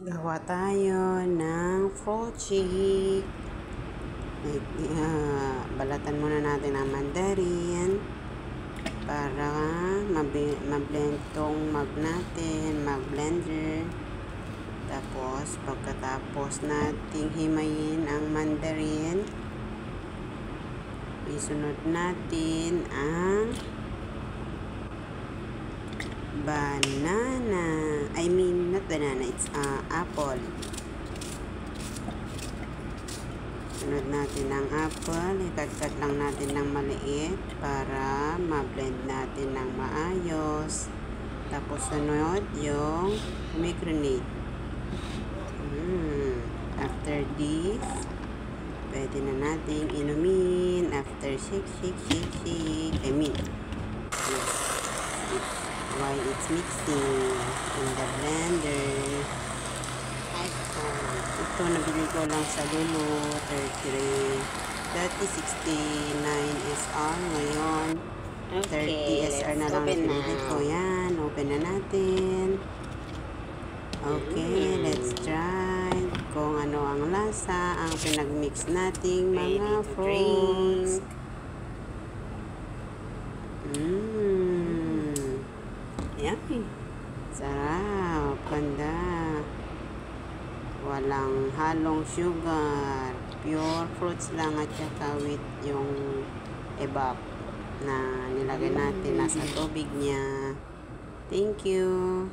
Gawa tayo ng fruit shake. Balatan muna natin ang mandarin para ma-blend tong mag natin, mag-blender. Tapos, pagkatapos nating himayin ang mandarin, isunod natin ang banana. I mean, not banana, it's apple. Sunod natin ang apple. Ikat-cut lang natin ng maliit para ma-blend natin ng maayos. Tapos sunod yung pomegranate. After this, pwede na nating inumin. After shake. I mean, while it's mixing in the blender. Ito nabili ko lang sa Lulu 3069 SR ngayon. 30 SR na lang nabili ko. Yan, open na natin. Okay, let's try kung ano ang lasa ang pinag-mix nating mga fruits. Yummy. Sarap. Ganda. Walang halong sugar. Pure fruits lang at saka with yung evap na nilagay natin nasa tubig niya. Thank you.